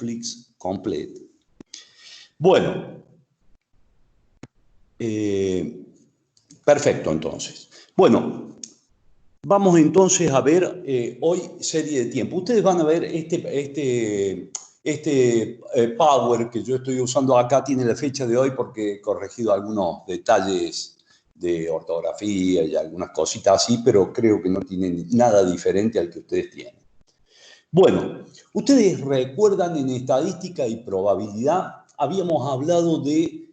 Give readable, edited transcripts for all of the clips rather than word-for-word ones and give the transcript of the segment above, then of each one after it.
Please complete. Bueno, perfecto entonces. Bueno, vamos entonces a ver hoy serie de tiempo. Ustedes van a ver Power que yo estoy usando acá tiene la fecha de hoy porque he corregido algunos detalles de ortografía y algunas cositas así, pero creo que no tiene nada diferente al que ustedes tienen. Bueno, ustedes recuerdan en estadística y probabilidad, habíamos hablado de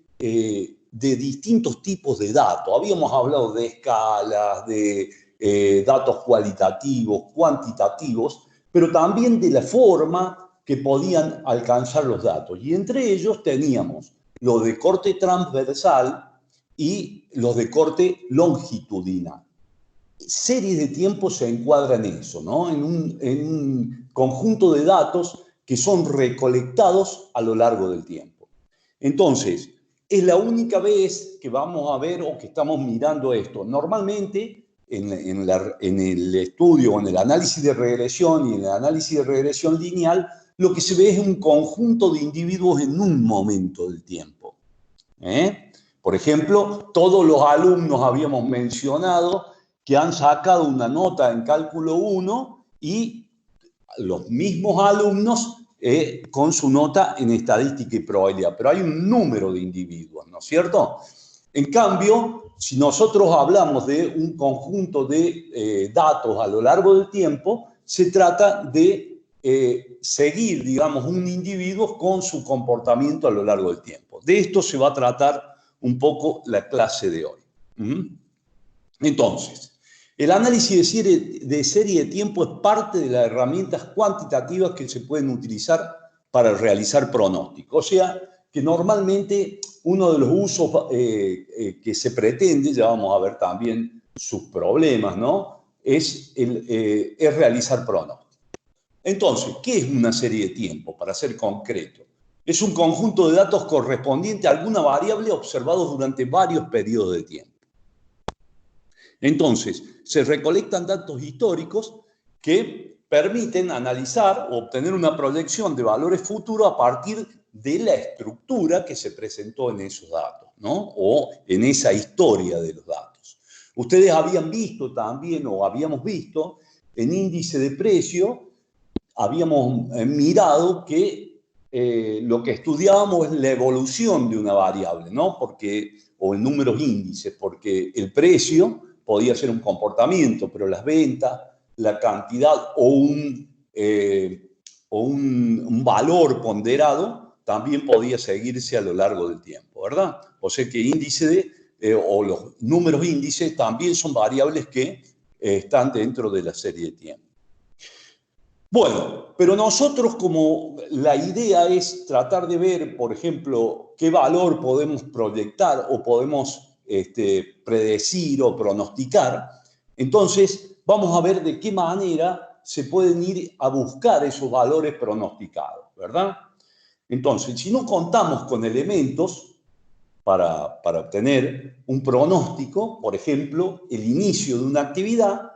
distintos tipos de datos. Habíamos hablado de escalas, de datos cualitativos, cuantitativos, pero también de la forma que podían alcanzar los datos. Y entre ellos teníamos los de corte transversal y los de corte longitudinal. Series de tiempo se encuadran en eso, ¿no? En un conjunto de datos que son recolectados a lo largo del tiempo. Entonces, es la única vez que vamos a ver o que estamos mirando esto. Normalmente, en el estudio o en el análisis de regresión y en el análisis de regresión lineal, lo que se ve es un conjunto de individuos en un momento del tiempo. Por ejemplo, todos los alumnos habíamos mencionado que han sacado una nota en cálculo 1 y los mismos alumnos con su nota en estadística y probabilidad. Pero hay un número de individuos, ¿no es cierto? En cambio, si nosotros hablamos de un conjunto de datos a lo largo del tiempo, se trata de seguir, digamos, un individuo con su comportamiento a lo largo del tiempo. De esto se va a tratar un poco la clase de hoy. Entonces, el análisis de serie de tiempo es parte de las herramientas cuantitativas que se pueden utilizar para realizar pronósticos. O sea, que normalmente uno de los usos que se pretende, ya vamos a ver también sus problemas, ¿no? Es realizar pronósticos. Entonces, ¿qué es una serie de tiempo? Para ser concreto, es un conjunto de datos correspondiente a alguna variable observados durante varios periodos de tiempo. Entonces, se recolectan datos históricos que permiten analizar o obtener una proyección de valores futuros a partir de la estructura que se presentó en esos datos, ¿no? O en esa historia de los datos. Ustedes habían visto también, o habíamos visto, en índice de precio, habíamos mirado que lo que estudiábamos es la evolución de una variable, ¿no? O en números índices, porque el precio podía ser un comportamiento, pero las ventas, la cantidad o un valor ponderado también podía seguirse a lo largo del tiempo, ¿verdad? O sea que o los números índices también son variables que están dentro de la serie de tiempo. Bueno, pero nosotros como la idea es tratar de ver, por ejemplo, qué valor podemos proyectar o podemos predecir o pronosticar, entonces vamos a ver de qué manera se pueden ir a buscar esos valores pronosticados, ¿verdad? Entonces, si no contamos con elementos para obtener un pronóstico, por ejemplo, el inicio de una actividad,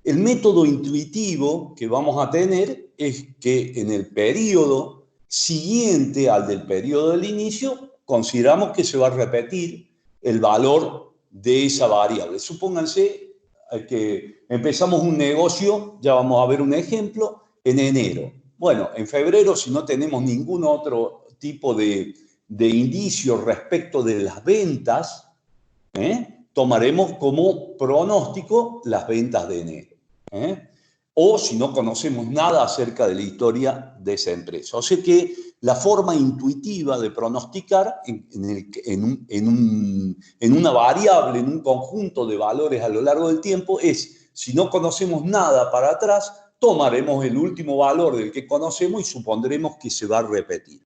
el método intuitivo que vamos a tener es que en el periodo siguiente al del periodo del inicio, consideramos que se va a repetir el valor de esa variable. Supónganse que empezamos un negocio, ya vamos a ver un ejemplo, en enero. Bueno, en febrero, si no tenemos ningún otro tipo de indicio respecto de las ventas, tomaremos como pronóstico las ventas de enero. O si no conocemos nada acerca de la historia de esa empresa. O sea que la forma intuitiva de pronosticar en una variable, en un conjunto de valores a lo largo del tiempo es, si no conocemos nada para atrás, tomaremos el último valor del que conocemos y supondremos que se va a repetir.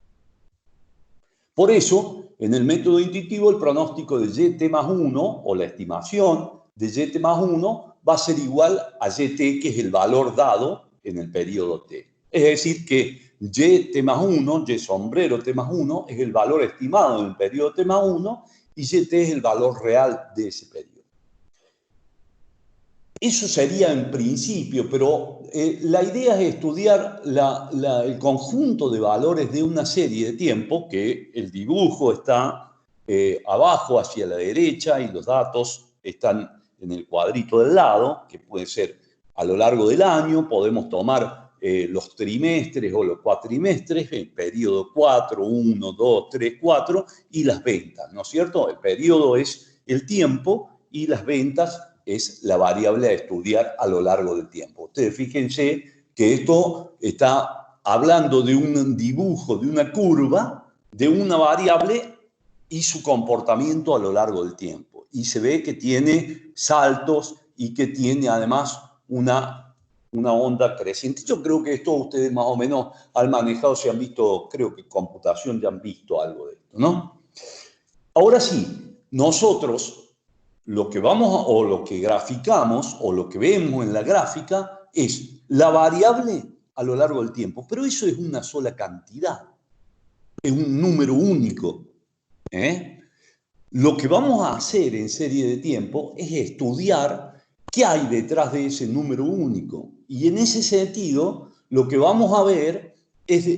Por eso, en el método intuitivo, el pronóstico de YT más 1, o la estimación de YT más 1, va a ser igual a YT, que es el valor dado en el periodo T. Es decir, que YT más 1, Y sombrero T más 1, es el valor estimado en el periodo T más 1, y YT es el valor real de ese periodo. Eso sería en principio, pero la idea es estudiar el conjunto de valores de una serie de tiempo, que el dibujo está abajo hacia la derecha y los datos están en el cuadrito del lado, que puede ser a lo largo del año. Podemos tomar los trimestres o los cuatrimestres, el periodo 4, 1, 2, 3, 4, y las ventas, ¿no es cierto? El periodo es el tiempo y las ventas es la variable a estudiar a lo largo del tiempo. Ustedes fíjense que esto está hablando de un dibujo, de una curva, de una variable y su comportamiento a lo largo del tiempo. Y se ve que tiene saltos y que tiene además una onda creciente. Yo creo que esto ustedes más o menos han manejado, si han visto, creo que computación ya han visto algo de esto, ¿no? Ahora sí, nosotros lo que vamos o lo que graficamos o lo que vemos en la gráfica es la variable a lo largo del tiempo, pero eso es una sola cantidad, es un número único. Lo que vamos a hacer en serie de tiempo es estudiar qué hay detrás de ese número único, y en ese sentido lo que vamos a ver es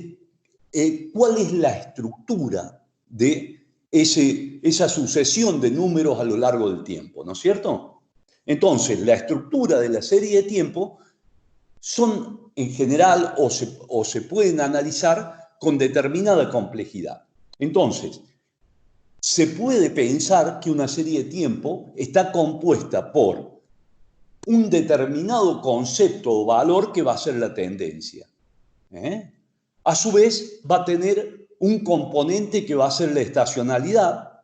cuál es la estructura de esa sucesión de números a lo largo del tiempo, ¿no es cierto? Entonces, la estructura de la serie de tiempo son en general o se pueden analizar con determinada complejidad. Entonces, se puede pensar que una serie de tiempo está compuesta por un determinado concepto o valor que va a ser la tendencia. A su vez, va a tener un componente que va a ser la estacionalidad,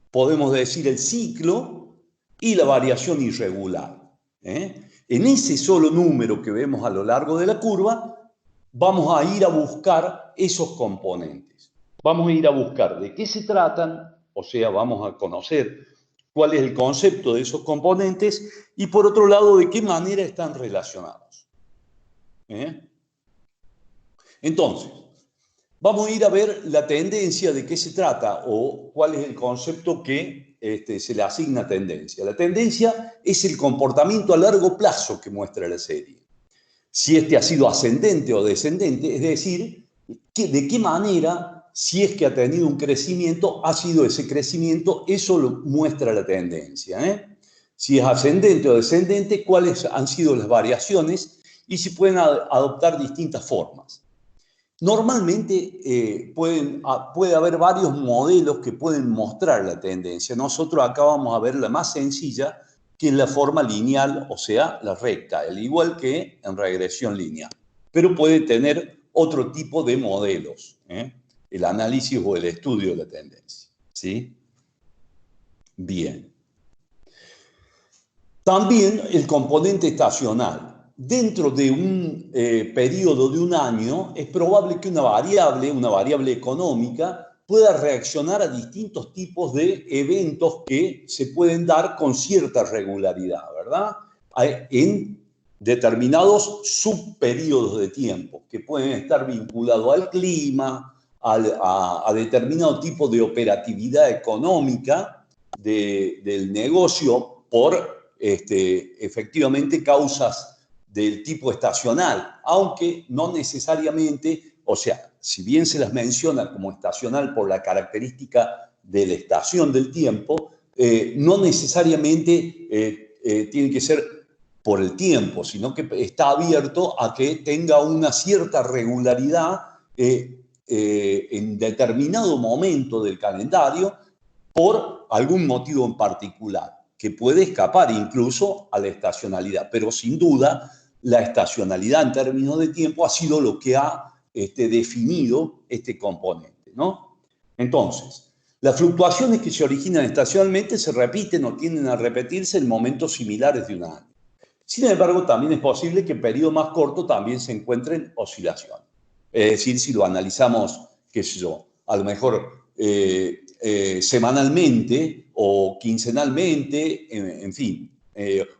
podemos decir el ciclo, y la variación irregular. En ese solo número que vemos a lo largo de la curva, vamos a ir a buscar esos componentes. Vamos a ir a buscar de qué se tratan, o sea, vamos a conocer cuál es el concepto de esos componentes y, por otro lado, de qué manera están relacionados. Entonces, vamos a ir a ver la tendencia, de qué se trata o cuál es el concepto que se le asigna tendencia. La tendencia es el comportamiento a largo plazo que muestra la serie. Si este ha sido ascendente o descendente, es decir, de qué manera, si es que ha tenido un crecimiento, ha sido ese crecimiento, eso lo muestra la tendencia. Si es ascendente o descendente, cuáles han sido las variaciones y si pueden adoptar distintas formas. Normalmente puede haber varios modelos que pueden mostrar la tendencia. Nosotros acá vamos a ver la más sencilla, que es la forma lineal, o sea, la recta, al igual que en regresión lineal. Pero puede tener otro tipo de modelos, el análisis o el estudio de la tendencia. ¿Sí? Bien. También el componente estacional. Dentro de un periodo de un año, es probable que una variable económica, pueda reaccionar a distintos tipos de eventos que se pueden dar con cierta regularidad, ¿verdad? En determinados subperiodos de tiempo, que pueden estar vinculados al clima, a determinado tipo de operatividad económica del negocio por efectivamente causas del tipo estacional, aunque no necesariamente, o sea, si bien se las menciona como estacional por la característica de la estación del tiempo, no necesariamente tiene que ser por el tiempo, sino que está abierto a que tenga una cierta regularidad en determinado momento del calendario por algún motivo en particular, que puede escapar incluso a la estacionalidad, pero sin duda la estacionalidad en términos de tiempo ha sido lo que ha definido este componente, ¿no? Entonces, las fluctuaciones que se originan estacionalmente se repiten o tienden a repetirse en momentos similares de un año. Sin embargo, también es posible que en periodo más corto también se encuentren oscilaciones. Es decir, si lo analizamos, qué sé yo, a lo mejor semanalmente o quincenalmente, en fin,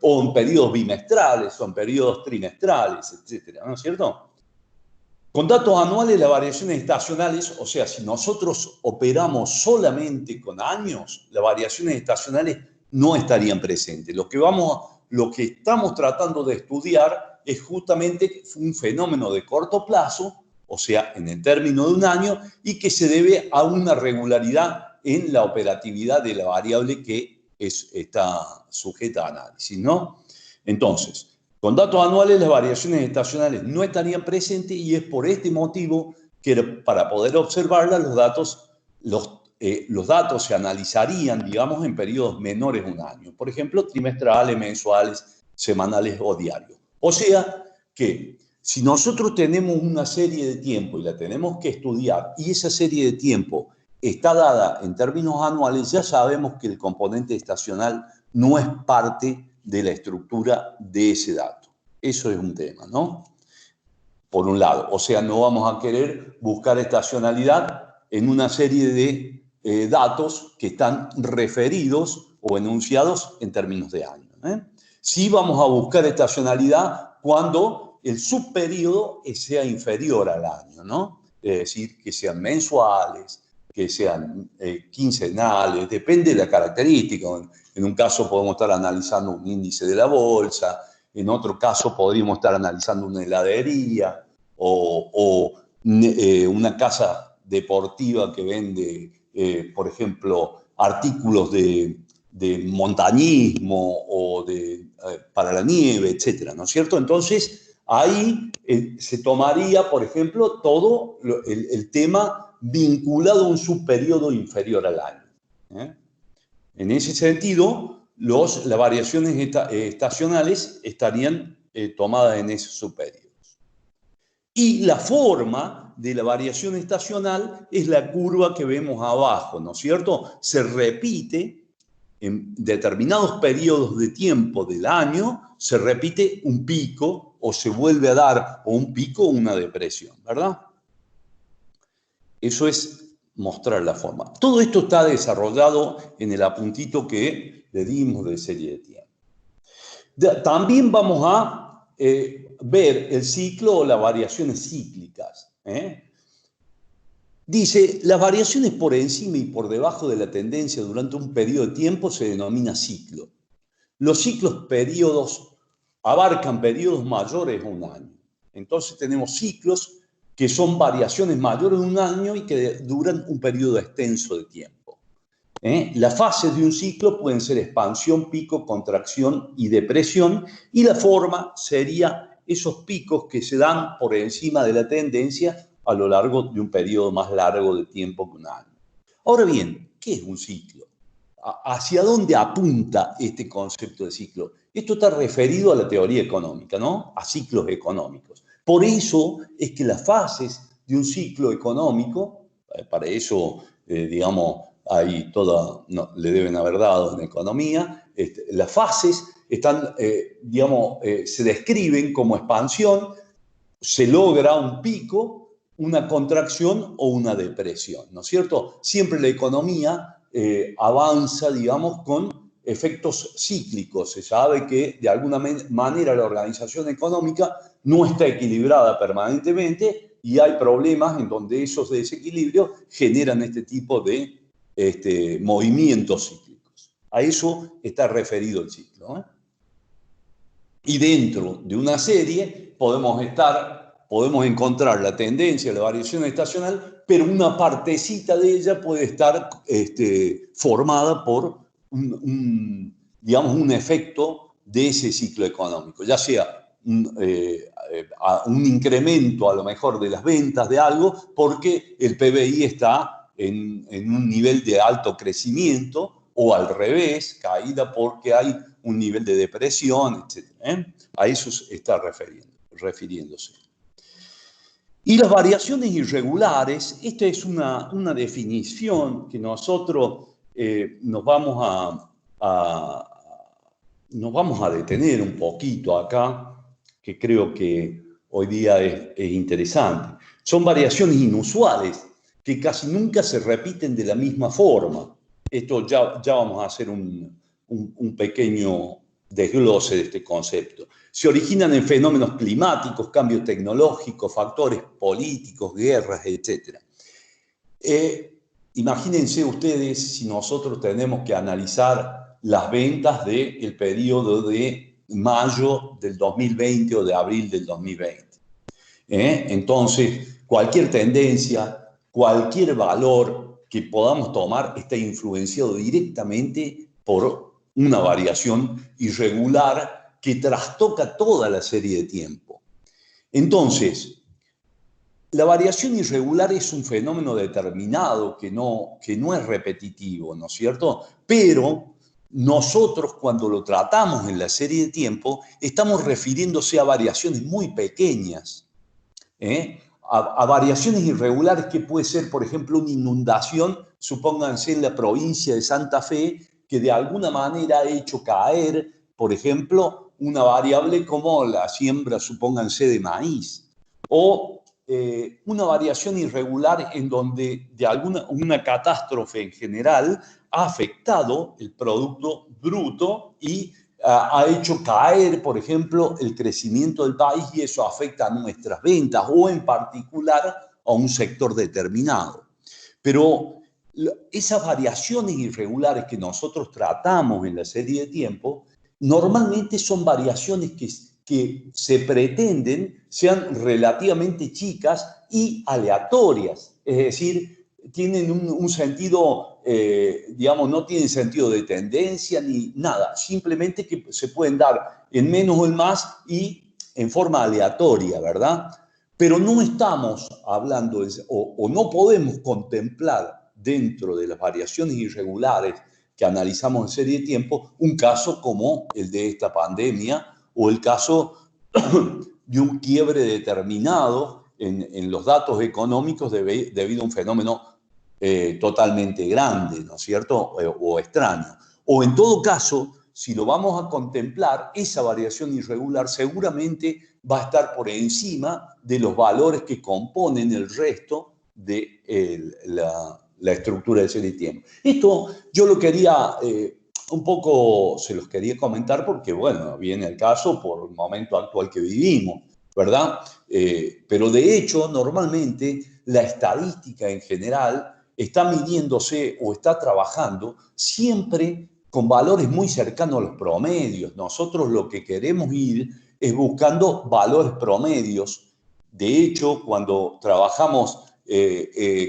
o en periodos bimestrales o en periodos trimestrales, etcétera, ¿no es cierto? Con datos anuales, las variaciones estacionales, o sea, si nosotros operamos solamente con años, las variaciones estacionales no estarían presentes. Lo que vamos lo que estamos tratando de estudiar es justamente un fenómeno de corto plazo, o sea, en el término de un año, y que se debe a una regularidad en la operatividad de la variable que está sujeta a análisis, ¿no? Entonces, con datos anuales las variaciones estacionales no estarían presentes y es por este motivo que para poder observarlas los datos se analizarían, digamos, en periodos menores de un año. Por ejemplo, trimestrales, mensuales, semanales o diarios. O sea que si nosotros tenemos una serie de tiempo y la tenemos que estudiar y esa serie de tiempo está dada en términos anuales, ya sabemos que el componente estacional no es parte de la estructura de ese dato. Eso es un tema, ¿no? Por un lado, o sea, no vamos a querer buscar estacionalidad en una serie de datos que están referidos o enunciados en términos de años. Sí vamos a buscar estacionalidad cuando el subperíodo sea inferior al año, ¿no? Es decir, que sean mensuales, que sean quincenales, depende de la característica. En un caso podemos estar analizando un índice de la bolsa, en otro caso podríamos estar analizando una heladería o una casa deportiva que vende, por ejemplo, artículos de montañismo o para la nieve, etcétera, ¿no es cierto? Entonces, ahí se tomaría, por ejemplo, todo el tema vinculado a un subperiodo inferior al año. En ese sentido, las variaciones estacionales estarían tomadas en esos subperiodos. Y la forma de la variación estacional es la curva que vemos abajo, ¿no es cierto? Se repite en determinados periodos de tiempo del año, se repite un pico o se vuelve a dar o un pico o una depresión, ¿verdad? Eso es mostrar la forma. Todo esto está desarrollado en el apuntito que le dimos de serie de tiempo. También vamos a ver el ciclo o las variaciones cíclicas. Dice, las variaciones por encima y por debajo de la tendencia durante un periodo de tiempo se denomina ciclo. Los ciclos abarcan periodos mayores a un año. Entonces tenemos ciclos que son variaciones mayores de un año y que duran un periodo extenso de tiempo. Las fases de un ciclo pueden ser expansión, pico, contracción y depresión, y la forma sería esos picos que se dan por encima de la tendencia a lo largo de un periodo más largo de tiempo que un año. Ahora bien, ¿qué es un ciclo? ¿Hacia dónde apunta este concepto de ciclo? Esto está referido a la teoría económica, ¿no? A ciclos económicos. Por eso es que las fases de un ciclo económico, para eso, digamos, hay le deben haber dado en economía, las fases están, digamos, se describen como expansión, se logra un pico, una contracción o una depresión, ¿no es cierto? Siempre la economía avanza, digamos, con efectos cíclicos. Se sabe que de alguna manera la organización económica no está equilibrada permanentemente y hay problemas en donde esos desequilibrios generan este tipo de movimientos cíclicos. A eso está referido el ciclo. Y dentro de una serie podemos encontrar la tendencia, la variación estacional, pero una partecita de ella puede estar formada por digamos, un efecto de ese ciclo económico, ya sea un incremento a lo mejor de las ventas de algo porque el PBI está en un nivel de alto crecimiento o al revés, caída porque hay un nivel de depresión, etc. A eso está refiriéndose. Y las variaciones irregulares, esta es una definición que nosotros nos vamos a detener un poquito acá, que creo que hoy día es interesante. Son variaciones inusuales que casi nunca se repiten de la misma forma. Esto ya vamos a hacer un pequeño desglose de este concepto. Se originan en fenómenos climáticos, cambios tecnológicos, factores políticos, guerras, etc. Imagínense ustedes si nosotros tenemos que analizar las ventas del periodo de mayo del 2020 o de abril del 2020. Entonces, cualquier tendencia, cualquier valor que podamos tomar está influenciado directamente por una variación irregular que trastoca toda la serie de tiempo. Entonces, la variación irregular es un fenómeno determinado que no es repetitivo, ¿no es cierto? Pero nosotros, cuando lo tratamos en la serie de tiempo, estamos refiriéndose a variaciones muy pequeñas, a variaciones irregulares que puede ser, por ejemplo, una inundación, supónganse en la provincia de Santa Fe, que de alguna manera ha hecho caer, por ejemplo, una variable como la siembra, supónganse, de maíz, o una variación irregular en donde una catástrofe en general ha afectado el Producto Bruto y ha hecho caer, por ejemplo, el crecimiento del país, y eso afecta a nuestras ventas o en particular a un sector determinado. Pero esas variaciones irregulares que nosotros tratamos en la serie de tiempo normalmente son variaciones que se pretenden sean relativamente chicas y aleatorias, es decir, tienen un sentido, digamos, no tienen sentido de tendencia ni nada, simplemente que se pueden dar en menos o en más y en forma aleatoria, ¿verdad? Pero no estamos hablando, o no podemos contemplar dentro de las variaciones irregulares que analizamos en serie de tiempo, un caso como el de esta pandemia o el caso de un quiebre determinado en los datos económicos debido a un fenómeno totalmente grande, ¿no es cierto? O extraño. O en todo caso, si lo vamos a contemplar, esa variación irregular seguramente va a estar por encima de los valores que componen el resto de la estructura de serie de tiempo. Esto yo lo quería, un poco se los quería comentar porque, bueno, viene el caso por el momento actual que vivimos, ¿verdad? Pero de hecho, normalmente la estadística en general está midiéndose o está trabajando siempre con valores muy cercanos a los promedios. Nosotros lo que queremos ir es buscando valores promedios. De hecho, cuando trabajamos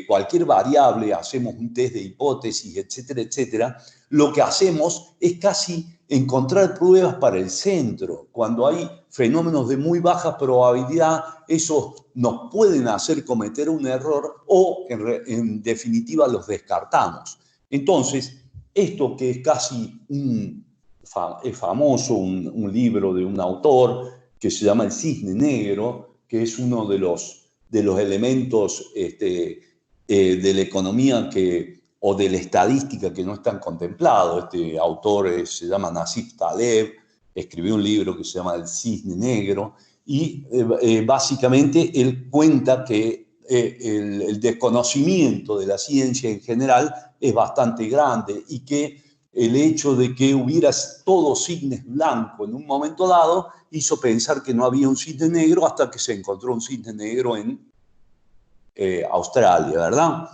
cualquier variable, hacemos un test de hipótesis, etcétera, etcétera, lo que hacemos es casi encontrar pruebas para el centro. Cuando hay fenómenos de muy baja probabilidad, esos nos pueden hacer cometer un error o, en definitiva, los descartamos. Entonces, esto que es casi es famoso, un libro de un autor que se llama El Cisne Negro, que es uno de los elementos de la economía o de la estadística que no están contemplados. Este autor se llama Nassim Taleb, escribió un libro que se llama El Cisne Negro, y básicamente él cuenta que el desconocimiento de la ciencia en general es bastante grande y que el hecho de que hubiera todo cisnes blancos en un momento dado hizo pensar que no había un cisne negro hasta que se encontró un cisne negro en Australia, ¿verdad?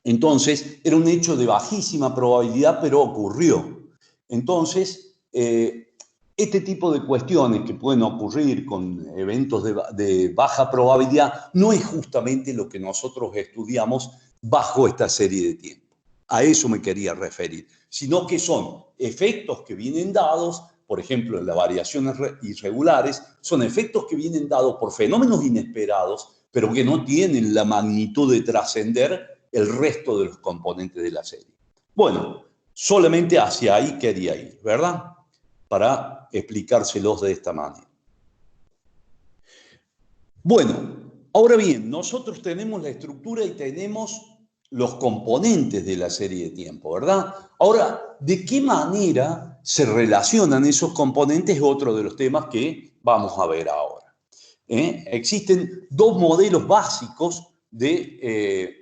Entonces, era un hecho de bajísima probabilidad, pero ocurrió. Entonces, este tipo de cuestiones que pueden ocurrir con eventos de baja probabilidad no es justamente lo que nosotros estudiamos bajo esta serie de tiempo. A eso me quería referir, sino que son efectos que vienen dados, por ejemplo, en las variaciones irregulares, son efectos que vienen dados por fenómenos inesperados, pero que no tienen la magnitud de trascender el resto de los componentes de la serie. Bueno, solamente hacia ahí quería ir, ¿verdad? Para explicárselos de esta manera. Bueno, ahora bien, nosotros tenemos la estructura y tenemos los componentes de la serie de tiempo, ¿verdad? Ahora, ¿de qué manera se relacionan esos componentes? Es otro de los temas que vamos a ver ahora. Existen dos modelos básicos de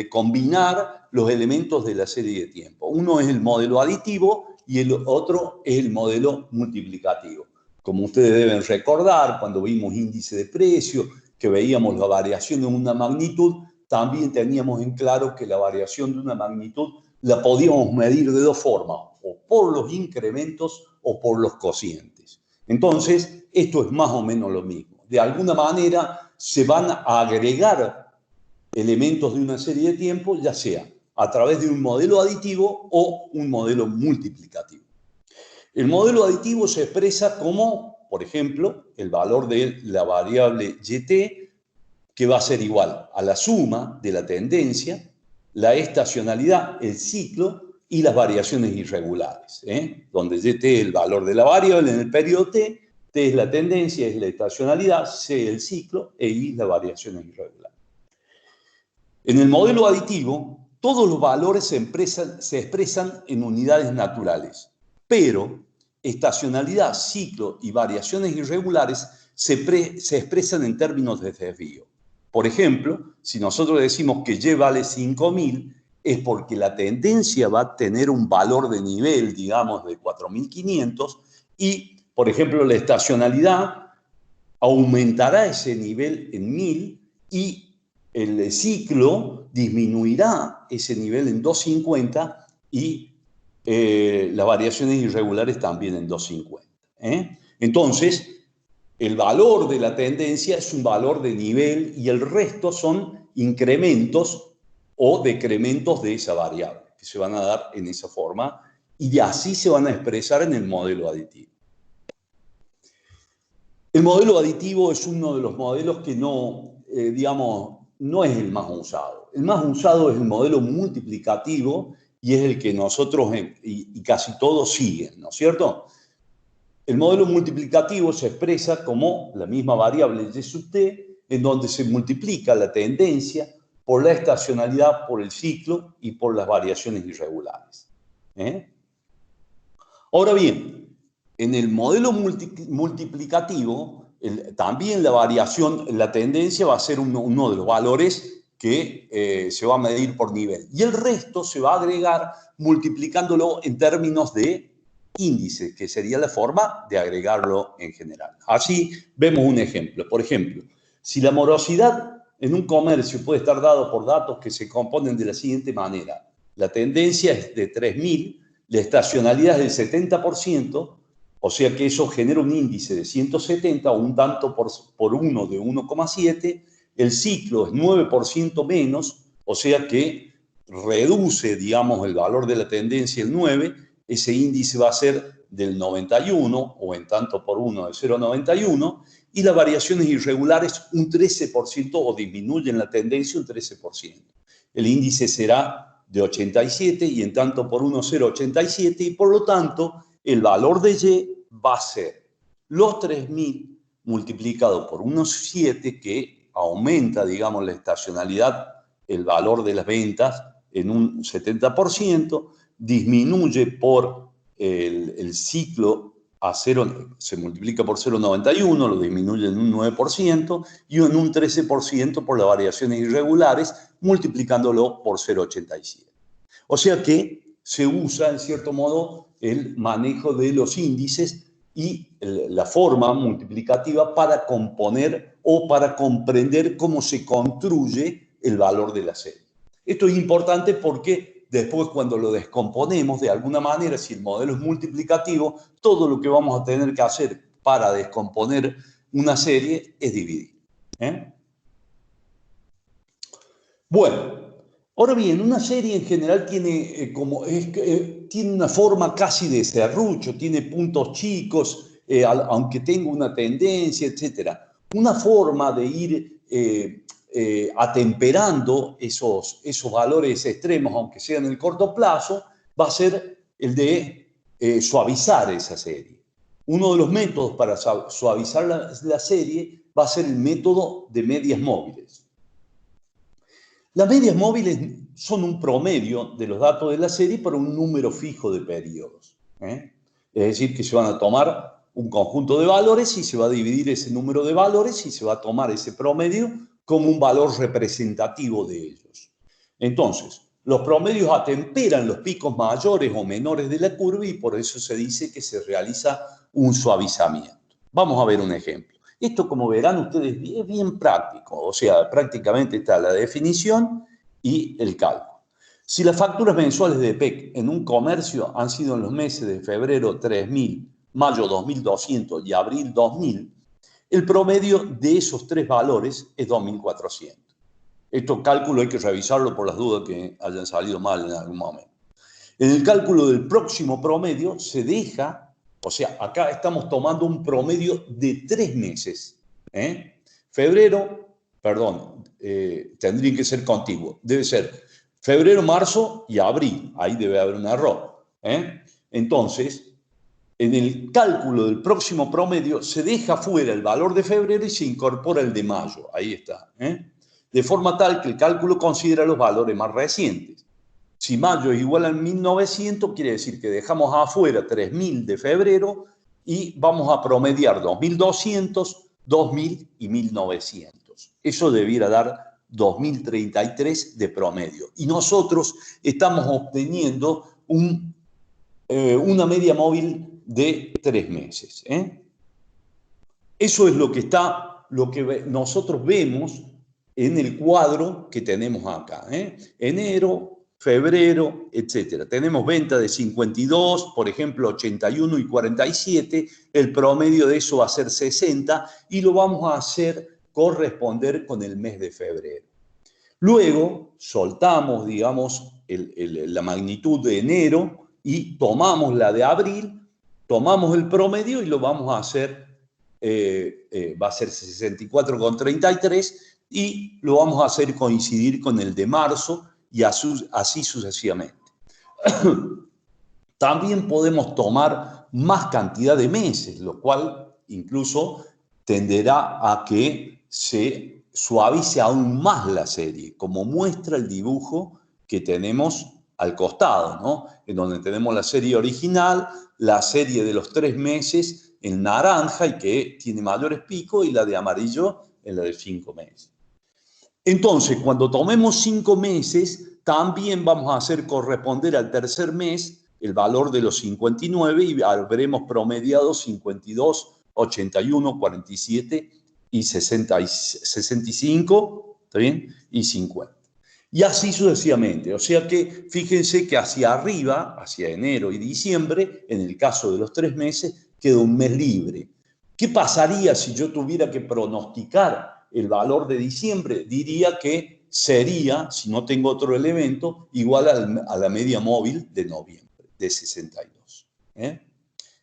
combinar los elementos de la serie de tiempo. Uno es el modelo aditivo y el otro es el modelo multiplicativo. Como ustedes deben recordar, cuando vimos índice de precio, que veíamos la variación de una magnitud, también teníamos en claro que la variación de una magnitud la podíamos medir de dos formas, o por los incrementos o por los cocientes. Entonces, esto es más o menos lo mismo. De alguna manera se van a agregar elementos de una serie de tiempo, ya sea a través de un modelo aditivo o un modelo multiplicativo. El modelo aditivo se expresa como, por ejemplo, el valor de la variable YT, que va a ser igual a la suma de la tendencia, la estacionalidad, el ciclo y las variaciones irregulares, donde YT es el valor de la variable en el periodo T, T es la tendencia, es la estacionalidad, C el ciclo e I las variaciones irregulares. En el modelo aditivo, todos los valores se expresan en unidades naturales, pero estacionalidad, ciclo y variaciones irregulares se expresan en términos de desvío. Por ejemplo, si nosotros decimos que Y vale 5.000, es porque la tendencia va a tener un valor de nivel, digamos, de 4.500 y, por ejemplo, la estacionalidad aumentará ese nivel en 1.000 y el ciclo disminuirá ese nivel en 250 y las variaciones irregulares también en 250. Entonces, el valor de la tendencia es un valor de nivel y el resto son incrementos o decrementos de esa variable que se van a dar en esa forma y así se van a expresar en el modelo aditivo. El modelo aditivo es uno de los modelos que no, no es el más usado. El más usado es el modelo multiplicativo y es el que nosotros y casi todos siguen, ¿no es cierto? El modelo multiplicativo se expresa como la misma variable Y sub t, en donde se multiplica la tendencia por la estacionalidad, por el ciclo y por las variaciones irregulares. Ahora bien, en el modelo multiplicativo, también la variación, la tendencia va a ser uno de los valores que se va a medir por nivel. Y el resto se va a agregar multiplicándolo en términos de índice, que sería la forma de agregarlo en general. Así vemos un ejemplo. Por ejemplo, si la morosidad en un comercio puede estar dado por datos que se componen de la siguiente manera. La tendencia es de 3.000, la estacionalidad es del 70%, o sea que eso genera un índice de 170 o un tanto por 1 de 1,7. El ciclo es 9% menos, o sea que reduce, digamos, el valor de la tendencia el 9. Ese índice va a ser del 91 o en tanto por 1 de 0,91 y las variaciones irregulares un 13% o disminuyen la tendencia un 13%. El índice será de 87 y en tanto por 1, 0,87 y por lo tanto el valor de Y va a ser los 3.000 multiplicado por 1,7 que aumenta, digamos, la estacionalidad, el valor de las ventas en un 70%, disminuye por el ciclo a 0, se multiplica por 0,91, lo disminuye en un 9% y en un 13% por las variaciones irregulares, multiplicándolo por 0,87. O sea que se usa, en cierto modo, el manejo de los índices y la forma multiplicativa para componer o para comprender cómo se construye el valor de la serie. Esto es importante porque después cuando lo descomponemos, de alguna manera, si el modelo es multiplicativo, todo lo que vamos a tener que hacer para descomponer una serie es dividir. Bueno, ahora bien, una serie en general tiene, tiene una forma casi de serrucho, tiene puntos chicos, aunque tenga una tendencia, etc. Una forma de ir atemperando esos valores extremos, aunque sea en el corto plazo, va a ser el de suavizar esa serie. Uno de los métodos para suavizar la serie va a ser el método de medias móviles. Las medias móviles son un promedio de los datos de la serie para un número fijo de periodos. Es decir, que se van a tomar un conjunto de valores y se va a dividir ese número de valores y se va a tomar ese promedio como un valor representativo de ellos. Entonces, los promedios atemperan los picos mayores o menores de la curva y por eso se dice que se realiza un suavizamiento. Vamos a ver un ejemplo. Esto, como verán ustedes, es bien práctico, o sea, prácticamente está la definición y el cálculo. Si las facturas mensuales de PEC en un comercio han sido en los meses de febrero 3.000, mayo 2200 y abril 2000, el promedio de esos tres valores es 2400. Estos cálculos hay que revisarlo por las dudas que hayan salido mal en algún momento. En el cálculo del próximo promedio se deja, o sea, acá estamos tomando un promedio de 3 meses. Tendría que ser contiguo. Debe ser febrero, marzo y abril. Ahí debe haber un error. Entonces, en el cálculo del próximo promedio se deja fuera el valor de febrero y se incorpora el de mayo. Ahí está. De forma tal que el cálculo considera los valores más recientes. Si mayo es igual a 1900, quiere decir que dejamos afuera 3000 de febrero y vamos a promediar 2200, 2000 y 1900. Eso debiera dar 2033 de promedio. Y nosotros estamos obteniendo una media móvil de 3 meses. Eso es lo que nosotros vemos en el cuadro que tenemos acá. Enero, febrero, etc. Tenemos venta de 52, por ejemplo, 81 y 47. El promedio de eso va a ser 60 y lo vamos a hacer corresponder con el mes de febrero. Luego soltamos, digamos, la magnitud de enero y tomamos la de abril, tomamos el promedio y lo vamos a hacer, va a ser 64,33 y lo vamos a hacer coincidir con el de marzo y así sucesivamente. También podemos tomar más cantidad de meses, lo cual incluso tenderá a que se suavice aún más la serie, como muestra el dibujo que tenemos al costado, ¿no? En donde tenemos la serie original, la serie de los 3 meses en naranja y que tiene mayores picos, y la de amarillo en la de 5 meses. Entonces, cuando tomemos 5 meses, también vamos a hacer corresponder al tercer mes el valor de los 59 y habremos promediado 52, 81, 47 y 65, ¿está bien? Y 50. Y así sucesivamente. O sea que fíjense que hacia arriba, hacia enero y diciembre, en el caso de los 3 meses, queda un mes libre. ¿Qué pasaría si yo tuviera que pronosticar el valor de diciembre? Diría que sería, si no tengo otro elemento, igual a la media móvil de noviembre, de 62.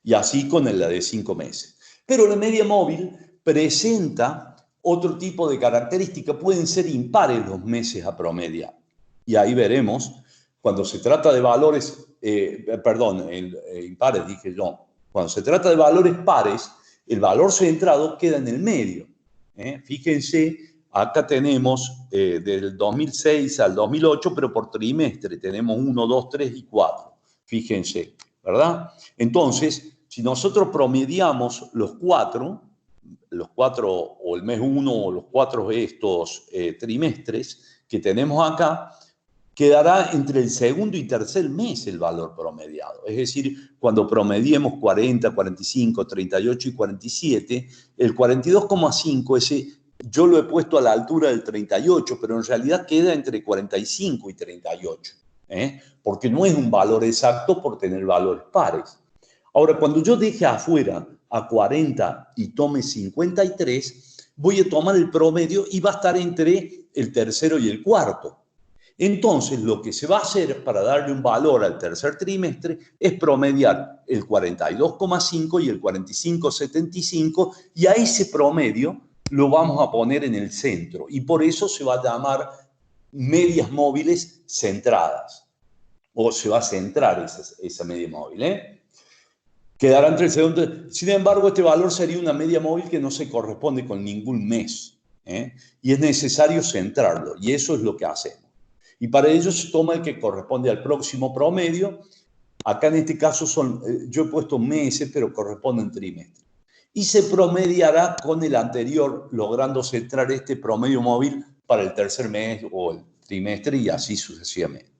Y así con la de 5 meses. Pero la media móvil presenta otro tipo de característica. Pueden ser impares los meses a promediar. Y ahí veremos, cuando se trata de valores, impares dije yo, cuando se trata de valores pares, el valor centrado queda en el medio. Fíjense, acá tenemos del 2006 al 2008, pero por trimestre tenemos 1, 2, 3 y 4. Fíjense, ¿verdad? Entonces, si nosotros promediamos los cuatro o el mes 1 o los 4 trimestres que tenemos acá, quedará entre el segundo y tercer mes el valor promediado. Es decir, cuando promediemos 40, 45, 38 y 47, el 42,5 ese yo lo he puesto a la altura del 38, pero en realidad queda entre 45 y 38, porque no es un valor exacto por tener valores pares. Ahora, cuando yo deje afuera a 40 y tome 53, voy a tomar el promedio y va a estar entre el tercero y el cuarto. Entonces, lo que se va a hacer para darle un valor al tercer trimestre es promediar el 42,5 y el 45,75, y a ese promedio lo vamos a poner en el centro. Y por eso se va a llamar medias móviles centradas. O se va a centrar esa media móvil, Quedará entre el segundo. Sin embargo, este valor sería una media móvil que no se corresponde con ningún mes. Y es necesario centrarlo. Y eso es lo que hacemos. Y para ello se toma el que corresponde al próximo promedio. Acá en este caso yo he puesto meses, pero corresponden trimestres. Y se promediará con el anterior, logrando centrar este promedio móvil para el tercer mes o el trimestre y así sucesivamente.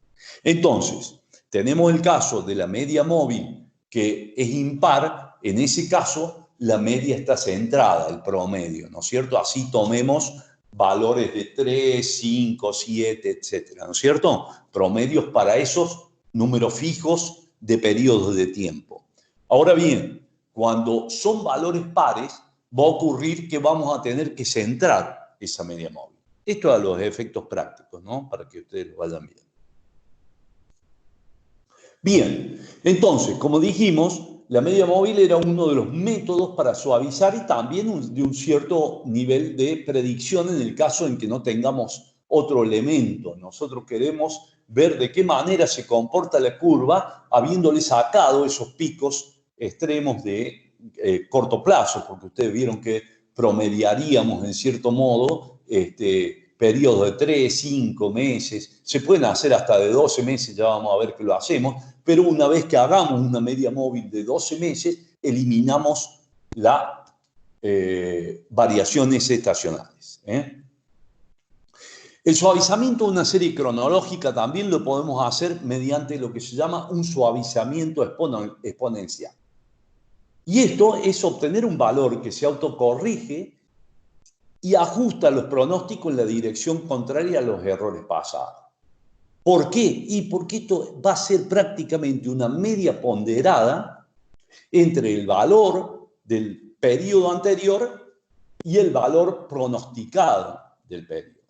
Entonces, tenemos el caso de la media móvil que es impar. En ese caso, la media está centrada, el promedio, ¿no es cierto? Así tomemos valores de 3, 5, 7, etcétera, ¿no es cierto? Promedios para esos números fijos de periodos de tiempo. Ahora bien, Cuando son valores pares, va a ocurrir que vamos a tener que centrar esa media móvil. Esto a los efectos prácticos, ¿no? Para que ustedes lo vayan viendo. Bien, entonces, como dijimos, la media móvil era uno de los métodos para suavizar y también de un cierto nivel de predicción en el caso en que no tengamos otro elemento. Nosotros queremos ver de qué manera se comporta la curva habiéndole sacado esos picos extremos de corto plazo, porque ustedes vieron que promediaríamos en cierto modo periodos de 3, 5 meses, se pueden hacer hasta de 12 meses, ya vamos a ver que lo hacemos, pero una vez que hagamos una media móvil de 12 meses, eliminamos las variaciones estacionales. El suavizamiento de una serie cronológica también lo podemos hacer mediante lo que se llama un suavizamiento exponencial. Y esto es obtener un valor que se autocorrige y ajusta los pronósticos en la dirección contraria a los errores pasados. ¿Por qué? Y porque esto va a ser prácticamente una media ponderada entre el valor del periodo anterior y el valor pronosticado del periodo.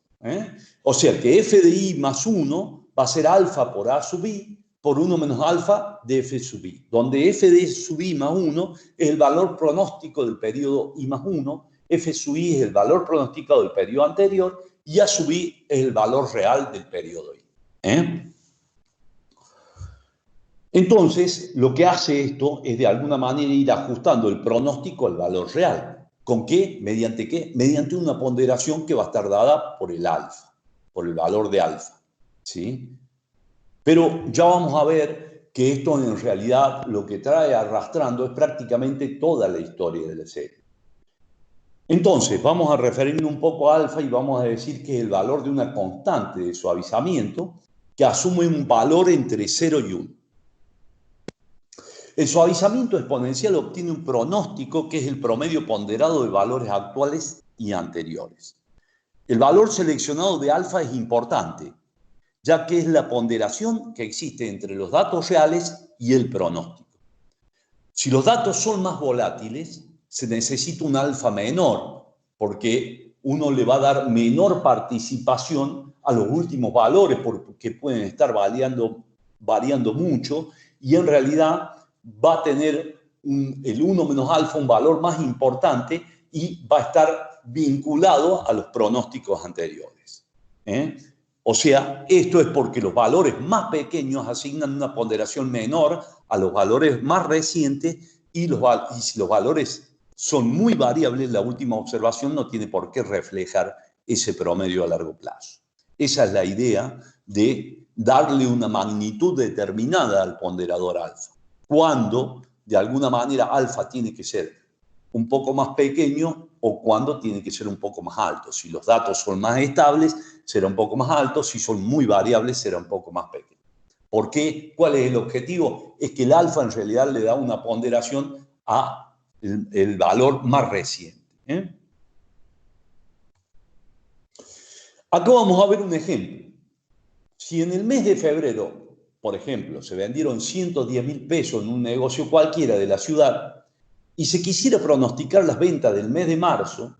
O sea que f de i más 1 va a ser alfa por a sub i por 1 menos alfa de f sub i, donde f de sub i más 1 es el valor pronóstico del periodo i más 1, f sub i es el valor pronosticado del periodo anterior y a sub i es el valor real del periodo i. Entonces, lo que hace esto es de alguna manera ir ajustando el pronóstico al valor real. ¿Con qué? ¿Mediante qué? Mediante una ponderación que va a estar dada por el alfa, por el valor de alfa, ¿sí? Pero ya vamos a ver que esto en realidad lo que trae arrastrando es prácticamente toda la historia de la serie. Entonces, vamos a referirnos un poco a alfa y vamos a decir que es el valor de una constante de suavizamiento que asume un valor entre 0 y 1. El suavizamiento exponencial obtiene un pronóstico que es el promedio ponderado de valores actuales y anteriores. El valor seleccionado de alfa es importante, ya que es la ponderación que existe entre los datos reales y el pronóstico. Si los datos son más volátiles, se necesita un alfa menor, porque uno le va a dar menor participación a los últimos valores, porque pueden estar variando mucho, y en realidad va a tener el 1 menos alfa un valor más importante y va a estar vinculado a los pronósticos anteriores. O sea, esto es porque los valores más pequeños asignan una ponderación menor a los valores más recientes y si los valores son muy variables, la última observación no tiene por qué reflejar ese promedio a largo plazo. Esa es la idea de darle una magnitud determinada al ponderador alfa, cuando de alguna manera alfa tiene que ser un poco más pequeño o cuando tiene que ser un poco más alto. Si los datos son más estables, será un poco más alto. Si son muy variables, será un poco más pequeño. ¿Por qué? ¿Cuál es el objetivo? Es que el alfa en realidad le da una ponderación a el valor más reciente. Acá vamos a ver un ejemplo. Si en el mes de febrero, por ejemplo, se vendieron 110.000 pesos en un negocio cualquiera de la ciudad y se quisiera pronosticar las ventas del mes de marzo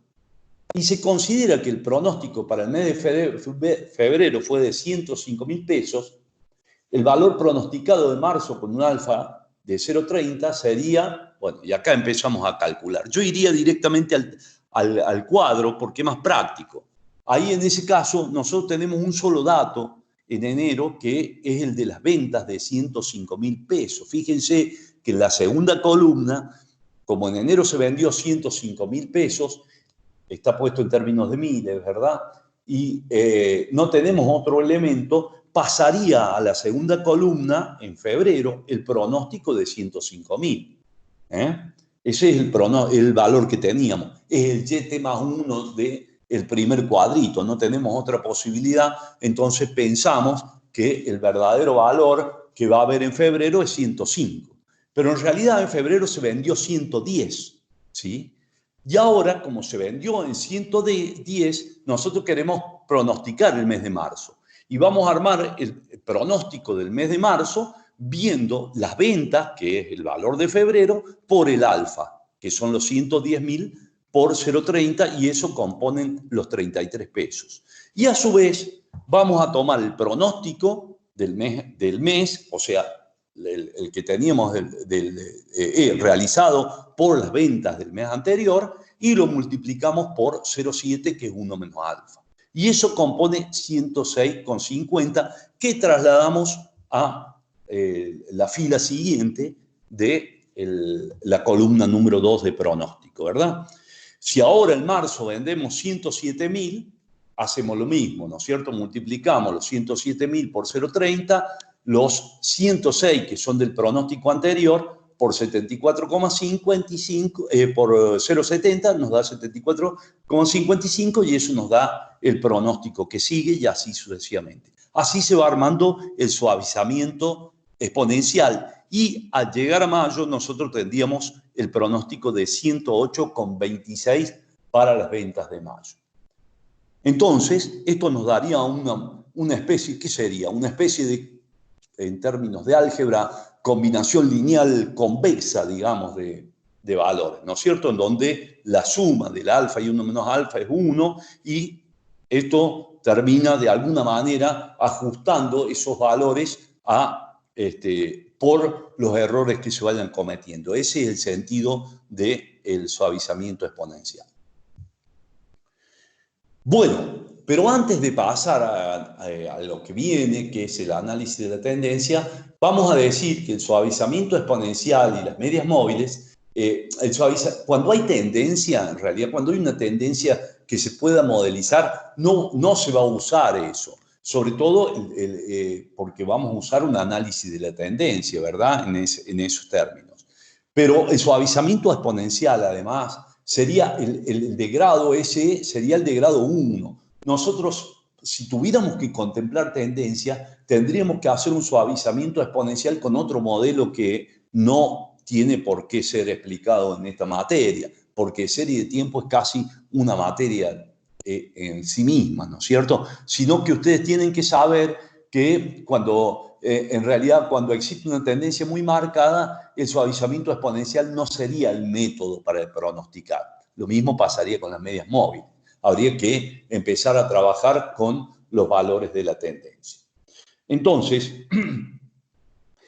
y se considera que el pronóstico para el mes de febrero fue de 105.000 pesos, el valor pronosticado de marzo con un alfa de 0,30 sería, bueno, y acá empezamos a calcular. Yo iría directamente al cuadro porque es más práctico. Ahí en ese caso nosotros tenemos un solo dato en enero que es el de las ventas de 105.000 pesos. Fíjense que en la segunda columna, como en enero se vendió 105.000 pesos, está puesto en términos de miles, ¿verdad? Y no tenemos otro elemento, pasaría a la segunda columna, en febrero, el pronóstico de 105.000. Ese es el valor que teníamos. Es el YT más 1 del primer cuadrito. No tenemos otra posibilidad. Entonces pensamos que el verdadero valor que va a haber en febrero es 105. Pero en realidad en febrero se vendió 110, ¿sí? Y ahora, como se vendió en 110, nosotros queremos pronosticar el mes de marzo. Y vamos a armar el pronóstico del mes de marzo viendo las ventas, que es el valor de febrero, por el alfa, que son los 110.000 por 0,30, y eso componen los 33 pesos. Y a su vez vamos a tomar el pronóstico del mes, o sea, el que teníamos realizado por las ventas del mes anterior, y lo multiplicamos por 0,7, que es 1 menos alfa. Y eso compone 106,50, que trasladamos a la fila siguiente de la columna número 2 de pronóstico, ¿verdad? Si ahora en marzo vendemos 107.000, hacemos lo mismo, ¿no es cierto? Multiplicamos los 107.000 por 0,30, los 106 que son del pronóstico anterior por 74,55, por 0,70 nos da 74,55, y eso nos da el pronóstico que sigue, y así sucesivamente. Así se va armando el suavizamiento exponencial, y al llegar a mayo nosotros tendríamos el pronóstico de 108,26 para las ventas de mayo. Entonces, esto nos daría una especie, ¿qué sería? Una especie de, en términos de álgebra, combinación lineal convexa, digamos, de valores, ¿no es cierto? En donde la suma del alfa y 1 menos alfa es 1, y esto termina de alguna manera ajustando esos valores por los errores que se vayan cometiendo. Ese es el sentido del suavizamiento exponencial. Bueno, pero antes de pasar a lo que viene, que es el análisis de la tendencia, vamos a decir que el suavizamiento exponencial y las medias móviles, cuando hay tendencia, en realidad cuando hay una tendencia que se pueda modelizar, no se va a usar eso. Sobre todo porque vamos a usar un análisis de la tendencia, ¿verdad? En esos términos. Pero el suavizamiento exponencial, además, sería el de grado ese, sería el de grado 1. Nosotros, si tuviéramos que contemplar tendencia, tendríamos que hacer un suavizamiento exponencial con otro modelo que no tiene por qué ser explicado en esta materia, porque serie de tiempo es casi una materia en sí misma, ¿no es cierto? Sino que ustedes tienen que saber que en realidad cuando existe una tendencia muy marcada, el suavizamiento exponencial no sería el método para pronosticar. Lo mismo pasaría con las medias móviles. Habría que empezar a trabajar con los valores de la tendencia. Entonces,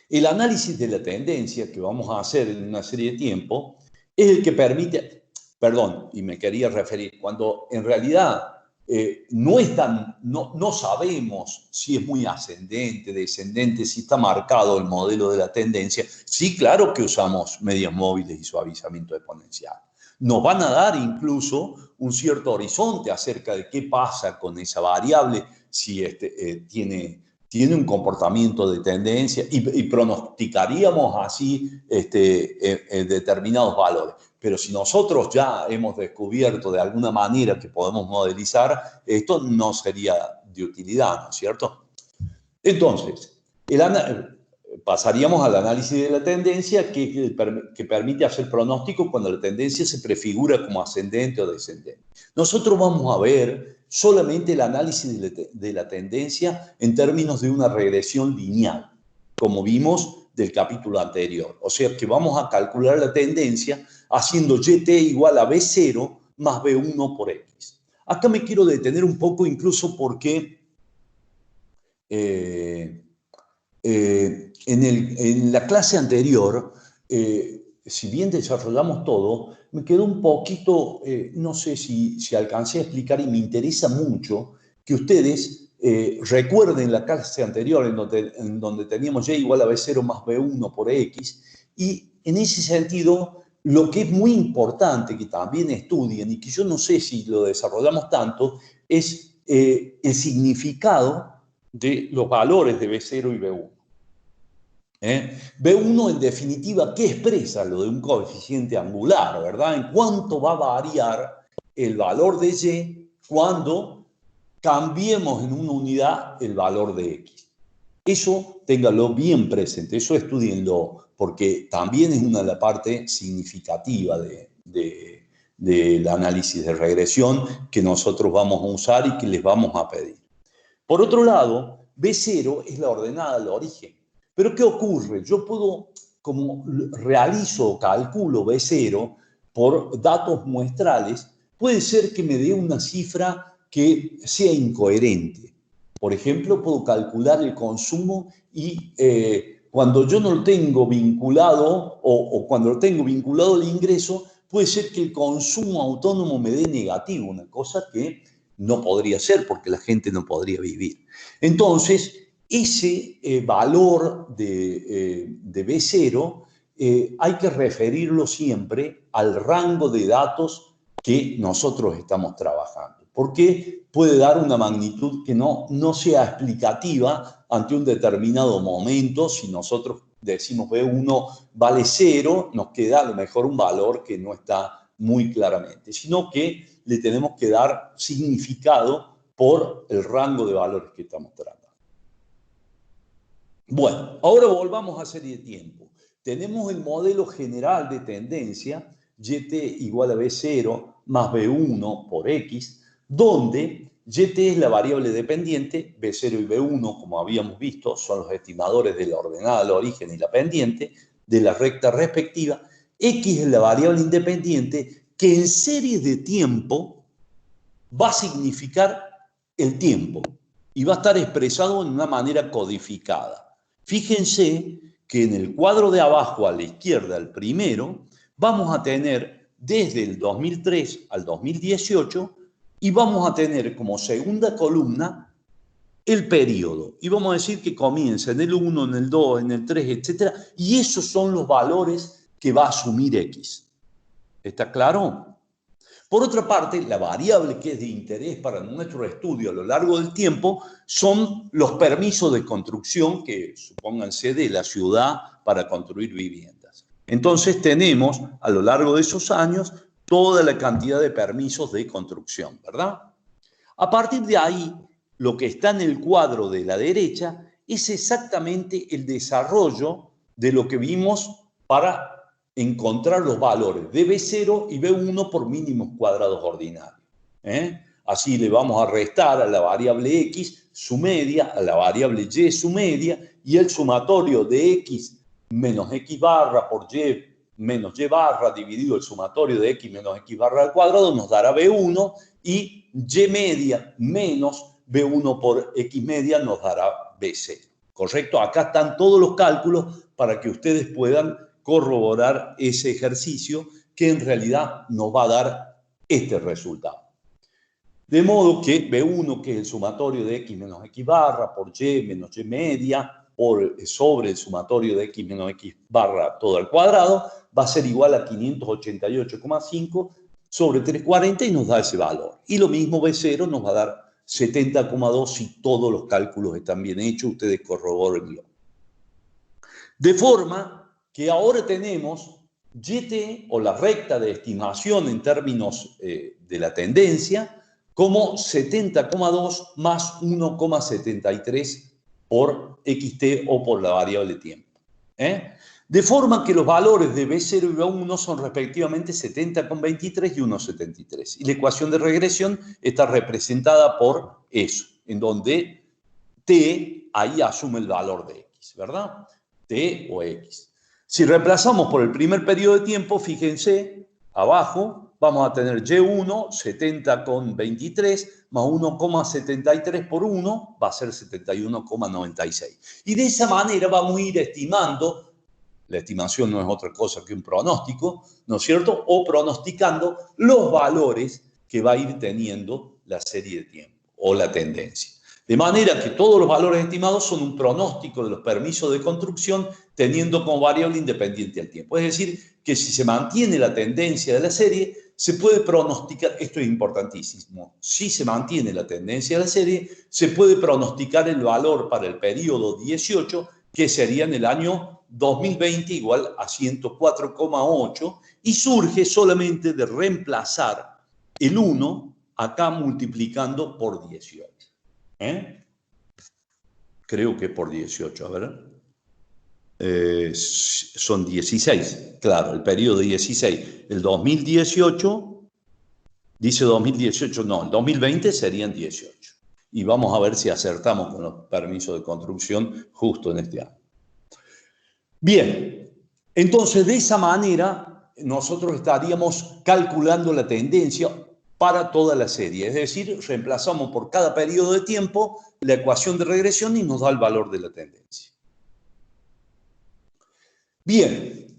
el análisis de la tendencia que vamos a hacer en una serie de tiempo es el que permite, perdón, y me quería referir, cuando en realidad no sabemos si es muy ascendente, descendente, si está marcado el modelo de la tendencia. Sí, claro que usamos medias móviles y suavizamiento exponencial. Nos van a dar incluso un cierto horizonte acerca de qué pasa con esa variable, si tiene un comportamiento de tendencia, y pronosticaríamos así determinados valores. Pero si nosotros ya hemos descubierto de alguna manera que podemos modelizar, esto no sería de utilidad, ¿no es cierto? Entonces, pasaríamos al análisis de la tendencia que permite hacer pronóstico cuando la tendencia se prefigura como ascendente o descendente. Nosotros vamos a ver solamente el análisis de la tendencia en términos de una regresión lineal, como vimos del capítulo anterior. O sea que vamos a calcular la tendencia haciendo YT igual a B0 más B1 por X. Acá me quiero detener un poco incluso porque en la clase anterior, si bien desarrollamos todo, me quedó un poquito, no sé si alcancé a explicar, y me interesa mucho que ustedes recuerden la clase anterior en donde teníamos Y igual a B0 más B1 por X, y en ese sentido, lo que es muy importante que también estudien, y que yo no sé si lo desarrollamos tanto, es el significado de los valores de B0 y B1. B1, en definitiva, ¿qué expresa lo de un coeficiente angular, verdad? En cuánto va a variar el valor de Y cuando cambiemos en una unidad el valor de X. Eso ténganlo bien presente, eso estudienlo, porque también es una de las partes significativas del análisis de regresión que nosotros vamos a usar y que les vamos a pedir. Por otro lado, B0 es la ordenada al origen. Pero ¿qué ocurre? Yo puedo, como realizo o calculo B0 por datos muestrales, puede ser que me dé una cifra que sea incoherente. Por ejemplo, puedo calcular el consumo y cuando yo no lo tengo vinculado o cuando lo tengo vinculado al ingreso, puede ser que el consumo autónomo me dé negativo, una cosa que no podría ser porque la gente no podría vivir. Entonces, ese valor de B0 hay que referirlo siempre al rango de datos que nosotros estamos trabajando, porque puede dar una magnitud que no sea explicativa ante un determinado momento. Si nosotros decimos B1 vale 0, nos queda a lo mejor un valor que no está muy claramente, sino que le tenemos que dar significado por el rango de valores que estamos tratando. Bueno, ahora volvamos a serie de tiempo. Tenemos el modelo general de tendencia, YT igual a B0 más B1 por X, donde YT es la variable dependiente, B0 y B1, como habíamos visto, son los estimadores de la ordenada, la origen y la pendiente de la recta respectiva. X es la variable independiente que en series de tiempo va a significar el tiempo y va a estar expresado en una manera codificada. Fíjense que en el cuadro de abajo a la izquierda, el primero, vamos a tener desde el 2003 al 2018 y vamos a tener como segunda columna el periodo. Y vamos a decir que comienza en el 1, en el 2, en el 3, etc. Y esos son los valores que va a asumir X. ¿Está claro? Por otra parte, la variable que es de interés para nuestro estudio a lo largo del tiempo son los permisos de construcción que, supónganse, de la ciudad para construir viviendas. Entonces tenemos a lo largo de esos años toda la cantidad de permisos de construcción, ¿verdad? A partir de ahí, lo que está en el cuadro de la derecha es exactamente el desarrollo de lo que vimos para encontrar los valores de B0 y B1 por mínimos cuadrados ordinarios. Así le vamos a restar a la variable X su media, a la variable Y su media, y el sumatorio de X menos X barra por Y menos Y barra dividido el sumatorio de X menos X barra al cuadrado nos dará B1, y Y media menos B1 por X media nos dará B0. ¿Correcto? Acá están todos los cálculos para que ustedes puedan corroborar ese ejercicio que en realidad nos va a dar este resultado. De modo que B1, que es el sumatorio de X menos X barra por Y menos Y media sobre el sumatorio de X menos X barra todo al cuadrado, va a ser igual a 588,5 sobre 340 y nos da ese valor. Y lo mismo B0 nos va a dar 70,2 si todos los cálculos están bien hechos, ustedes corrobórenlo. De forma que ahora tenemos YT, o la recta de estimación en términos de la tendencia, como 70,2 más 1,73 por XT o por la variable tiempo. De forma que los valores de B0 y B1 son respectivamente 70,23 y 1,73. Y la ecuación de regresión está representada por eso, en donde T ahí asume el valor de X, ¿verdad? T o X. Si reemplazamos por el primer periodo de tiempo, fíjense, abajo vamos a tener Y1, 70,23, más 1,73 por 1, va a ser 71,96. Y de esa manera vamos a ir estimando, la estimación no es otra cosa que un pronóstico, ¿no es cierto? O pronosticando los valores que va a ir teniendo la serie de tiempo o la tendencia. De manera que todos los valores estimados son un pronóstico de los permisos de construcción teniendo como variable independiente al tiempo. Es decir, que si se mantiene la tendencia de la serie, se puede pronosticar, esto es importantísimo, si se mantiene la tendencia de la serie, se puede pronosticar el valor para el periodo 18, que sería en el año 2020 igual a 104,8, y surge solamente de reemplazar el 1 acá multiplicando por 18. Creo que por 18, a ver. Son 16, claro, el periodo 16. El 2018, dice 2018, no, el 2020 serían 18. Y vamos a ver si acertamos con los permisos de construcción justo en este año. Bien, entonces de esa manera nosotros estaríamos calculando la tendencia para toda la serie. Es decir, reemplazamos por cada periodo de tiempo la ecuación de regresión y nos da el valor de la tendencia. Bien,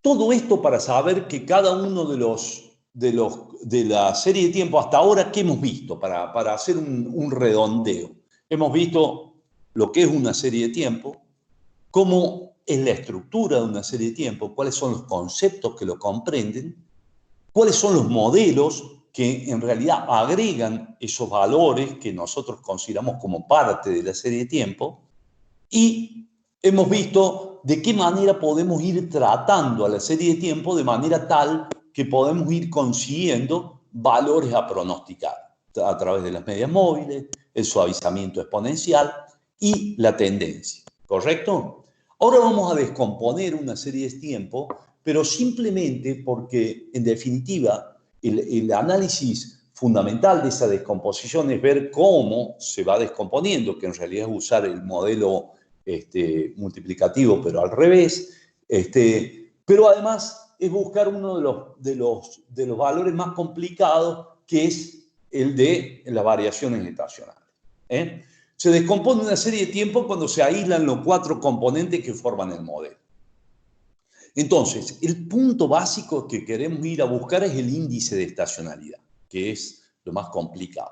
todo esto para saber que cada uno de la serie de tiempo hasta ahora, ¿qué hemos visto? Para hacer un redondeo. Hemos visto lo que es una serie de tiempo, cómo es la estructura de una serie de tiempo, cuáles son los conceptos que lo comprenden, cuáles son los modelos que en realidad agregan esos valores que nosotros consideramos como parte de la serie de tiempo, y hemos visto de qué manera podemos ir tratando a la serie de tiempo de manera tal que podemos ir consiguiendo valores a pronosticar a través de las medias móviles, el suavizamiento exponencial y la tendencia, ¿correcto? Ahora vamos a descomponer una serie de tiempo, pero simplemente porque, en definitiva, el análisis fundamental de esa descomposición es ver cómo se va descomponiendo, que en realidad es usar el modelo multiplicativo, pero al revés. Pero además es buscar uno de los valores más complicados, que es el de las variaciones estacionales. Se descompone una serie de tiempo cuando se aíslan los 4 componentes que forman el modelo. Entonces, el punto básico que queremos ir a buscar es el índice de estacionalidad, que es lo más complicado.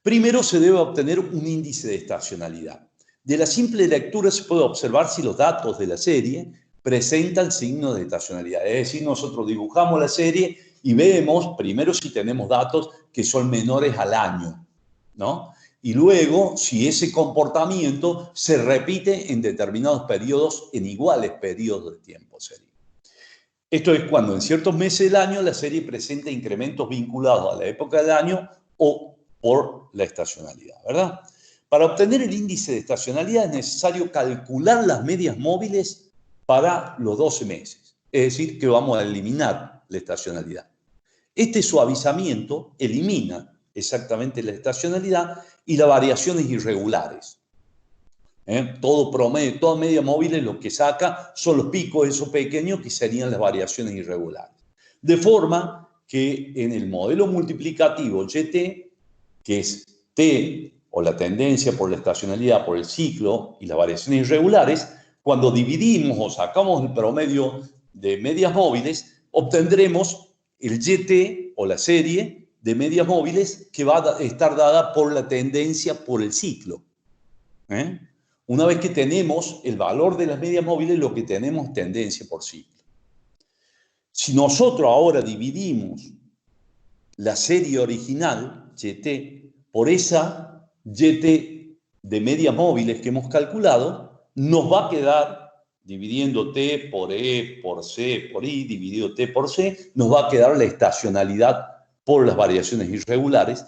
Primero se debe obtener un índice de estacionalidad. De la simple lectura se puede observar si los datos de la serie presentan signos de estacionalidad. Es decir, nosotros dibujamos la serie y vemos primero si tenemos datos que son menores al año, ¿no? Y luego si ese comportamiento se repite en determinados periodos, en iguales periodos de tiempo sería. Esto es cuando en ciertos meses del año la serie presenta incrementos vinculados a la época del año o por la estacionalidad, ¿verdad? Para obtener el índice de estacionalidad es necesario calcular las medias móviles para los 12 meses. Es decir, que vamos a eliminar la estacionalidad. Este suavizamiento elimina exactamente la estacionalidad y las variaciones irregulares. Todo promedio, toda media móvil lo que saca son los picos, esos pequeños, que serían las variaciones irregulares. De forma que en el modelo multiplicativo YT, que es T o la tendencia por la estacionalidad, por el ciclo y las variaciones irregulares, cuando dividimos o sacamos el promedio de medias móviles, obtendremos el YT o la serie de medias móviles que va a estar dada por la tendencia por el ciclo. Una vez que tenemos el valor de las medias móviles, lo que tenemos es tendencia por ciclo. Si nosotros ahora dividimos la serie original, YT, por esa YT de medias móviles que hemos calculado, nos va a quedar, dividiendo T por E, por C, por I, dividido T por C, nos va a quedar la estacionalidad por las variaciones irregulares,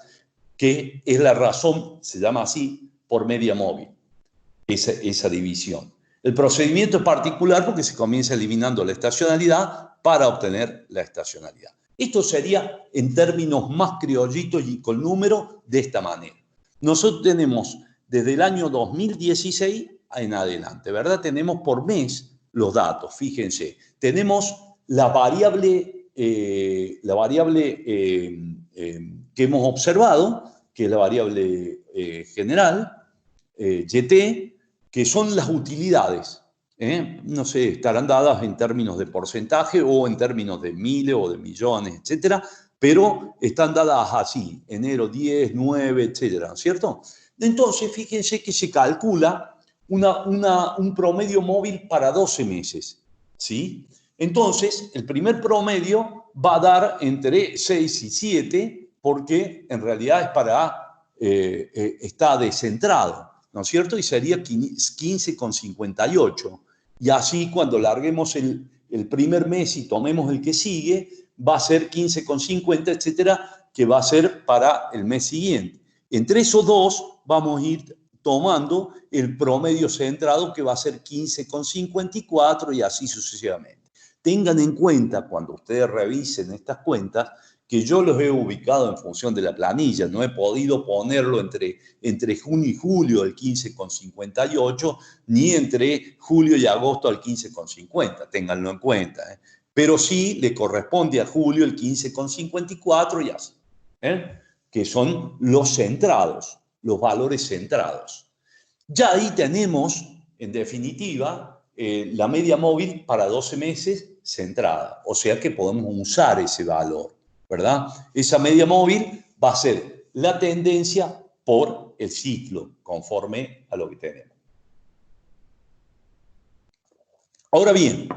que es la razón, se llama así, por media móvil, esa división. El procedimiento es particular porque se comienza eliminando la estacionalidad para obtener la estacionalidad. Esto sería en términos más criollitos y con números de esta manera. Nosotros tenemos desde el año 2016 en adelante, ¿verdad? Tenemos por mes los datos, fíjense. Tenemos la variable que hemos observado, que es la variable general, YT, que son las utilidades. No sé, estarán dadas en términos de porcentaje o en términos de miles o de millones, etcétera, pero están dadas así, enero 10, 9, etcétera, ¿no es cierto? Entonces, fíjense que se calcula un promedio móvil para 12 meses, ¿sí? Entonces, el primer promedio va a dar entre 6 y 7, porque en realidad es está descentrado, ¿no es cierto? Y sería 15,58. Y así cuando larguemos el primer mes y tomemos el que sigue, va a ser 15,50, etcétera, que va a ser para el mes siguiente. Entre esos dos vamos a ir tomando el promedio centrado, que va a ser 15,54 y así sucesivamente. Tengan en cuenta cuando ustedes revisen estas cuentas que yo los he ubicado en función de la planilla. No he podido ponerlo entre junio y julio el 15,58, ni entre julio y agosto al 15,50. Ténganlo en cuenta. Pero sí le corresponde a julio el 15,54 y así. Que son los centrados, los valores centrados. Ya ahí tenemos, en definitiva, la media móvil para 12 meses centrada. O sea que podemos usar ese valor, ¿verdad? Esa media móvil va a ser la tendencia por el ciclo, conforme a lo que tenemos. Ahora bien,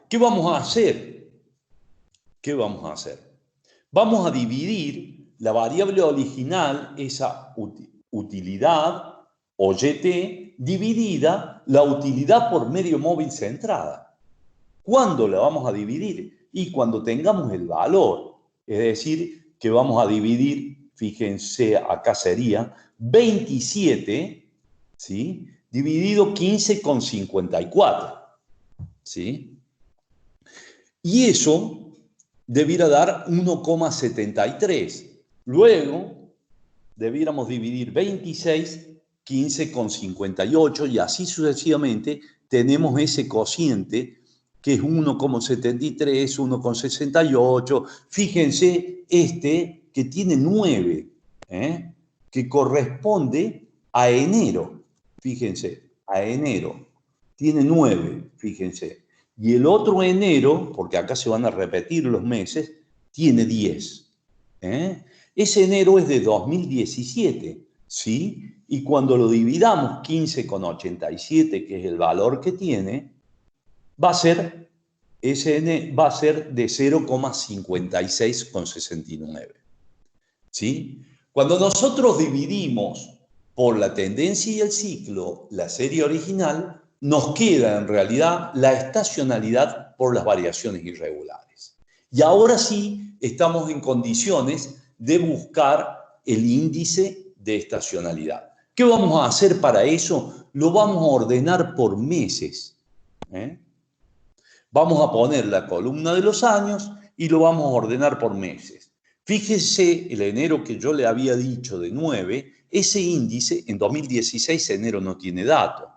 ¿qué vamos a hacer? ¿Qué vamos a hacer? Vamos a dividir la variable original, esa utilidad o YT, dividida la utilidad por medio móvil centrada. ¿Cuándo la vamos a dividir? Y cuando tengamos el valor. Es decir, que vamos a dividir, fíjense, acá sería 27, ¿sí? Dividido 15,54, ¿sí? Y eso debiera dar 1,73. Luego, debiéramos dividir 26, 15,58 y así sucesivamente tenemos ese cociente que es 1,73, 1,68. Fíjense este que tiene 9, que corresponde a enero. Fíjense, a enero. Tiene 9, fíjense. Y el otro enero, porque acá se van a repetir los meses, tiene 10. Ese enero es de 2017, ¿sí? Y cuando lo dividamos 15,87, que es el valor que tiene, va a ser, SN va a ser de 0,56,69. ¿Sí? Cuando nosotros dividimos por la tendencia y el ciclo la serie original, nos queda en realidad la estacionalidad por las variaciones irregulares. Y ahora sí estamos en condiciones de buscar el índice de estacionalidad. ¿Qué vamos a hacer para eso? Lo vamos a ordenar por meses. Vamos a poner la columna de los años y lo vamos a ordenar por meses. Fíjese el enero que yo le había dicho de 9, ese índice en 2016 enero no tiene dato.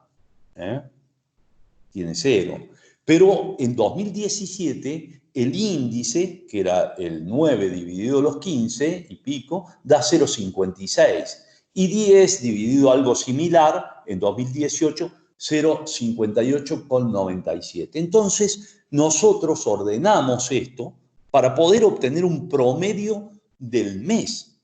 Tiene 0. Pero en 2017 el índice, que era el 9 dividido los 15 y pico, da 0,56. Y 10 dividido algo similar en 2018, 0,58,97. Entonces, nosotros ordenamos esto para poder obtener un promedio del mes,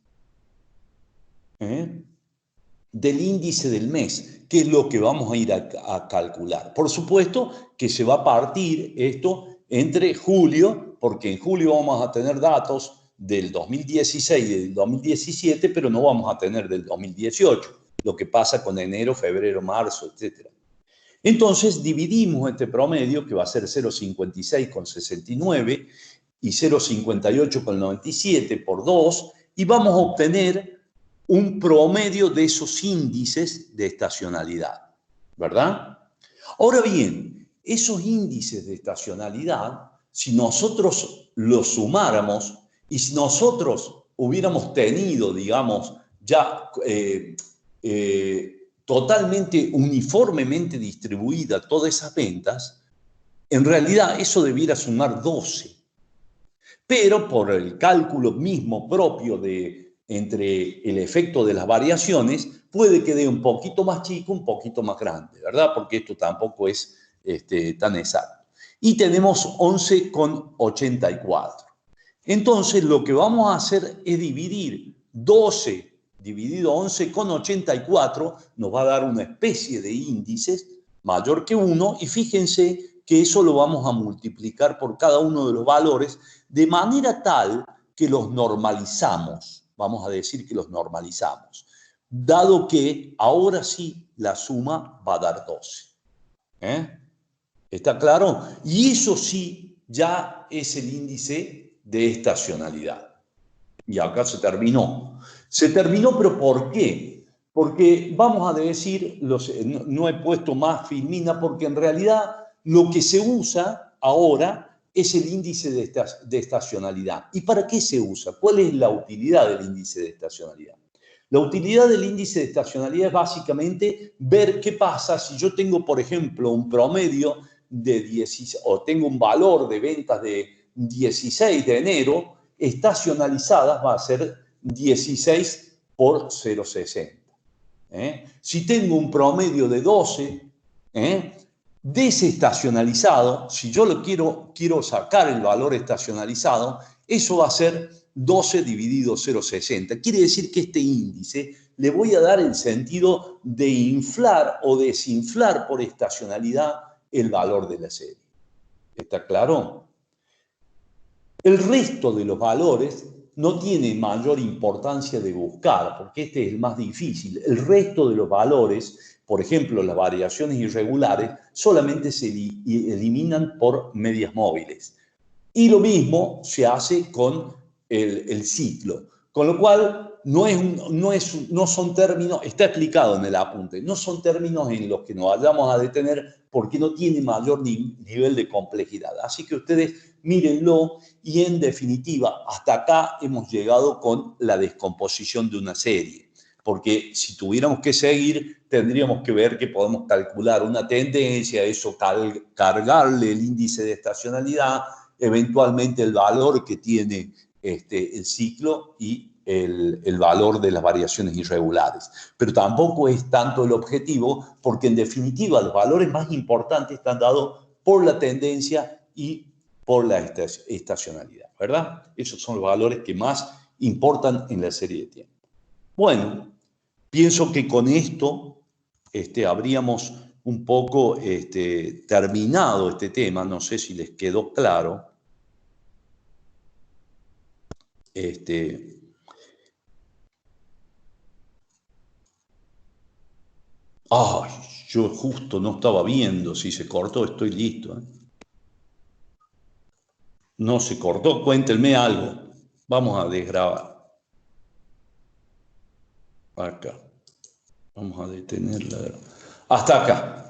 del índice del mes, que es lo que vamos a ir a calcular. Por supuesto que se va a partir esto entre julio, porque en julio vamos a tener datos del 2016 y del 2017, pero no vamos a tener del 2018, lo que pasa con enero, febrero, marzo, etc. Entonces dividimos este promedio, que va a ser 0,56,69 y 0,58,97 por 2, y vamos a obtener un promedio de esos índices de estacionalidad, ¿verdad? Ahora bien, esos índices de estacionalidad, si nosotros los sumáramos y si nosotros hubiéramos tenido, digamos, ya totalmente uniformemente distribuida todas esas ventas, en realidad eso debiera sumar 12. Pero por el cálculo mismo propio entre el efecto de las variaciones, puede que dé un poquito más chico, un poquito más grande, ¿verdad? Porque esto tampoco es tan exacto. Y tenemos 11,84. Entonces, lo que vamos a hacer es dividir 12 dividido 11,84, nos va a dar una especie de índices mayor que 1, y fíjense que eso lo vamos a multiplicar por cada uno de los valores de manera tal que los normalizamos. Vamos a decir que los normalizamos, dado que ahora sí la suma va a dar 12. ¿Está claro? Y eso sí ya es el índice de estacionalidad. Y acá se terminó. Se terminó, pero ¿por qué? Porque vamos a decir, no he puesto más filmina, porque en realidad lo que se usa ahora es el índice de estacionalidad. ¿Y para qué se usa? ¿Cuál es la utilidad del índice de estacionalidad? La utilidad del índice de estacionalidad es básicamente ver qué pasa si yo tengo, por ejemplo, un promedio de 16, o tengo un valor de ventas de 16 de enero, estacionalizadas va a ser 16 por 0,60. Si tengo un promedio de 12, desestacionalizado, si yo lo quiero sacar el valor estacionalizado, eso va a ser 12 dividido 0,60. Quiere decir que este índice le voy a dar el sentido de inflar o desinflar por estacionalidad el valor de la serie. ¿Está claro? El resto de los valores no tiene mayor importancia de buscar, porque este es el más difícil. El resto de los valores, por ejemplo, las variaciones irregulares, solamente se eliminan por medias móviles. Y lo mismo se hace con el ciclo. Con lo cual, no son términos, está explicado en el apunte, no son términos en los que nos vayamos a detener porque no tiene mayor nivel de complejidad. Así que ustedes mírenlo y en definitiva, hasta acá hemos llegado con la descomposición de una serie. Porque si tuviéramos que seguir, tendríamos que ver que podemos calcular una tendencia, eso cargarle el índice de estacionalidad, eventualmente el valor que tiene el ciclo y el valor de las variaciones irregulares. Pero tampoco es tanto el objetivo, porque en definitiva los valores más importantes están dados por la tendencia y por la estacionalidad, ¿verdad? Esos son los valores que más importan en la serie de tiempo. Bueno, pienso que con esto habríamos un poco terminado este tema. No sé si les quedó claro. Ay, yo justo no estaba viendo si se cortó, estoy listo. No se cortó, cuéntenme algo. Vamos a desgrabar. Acá. Vamos a detenerla. Hasta acá.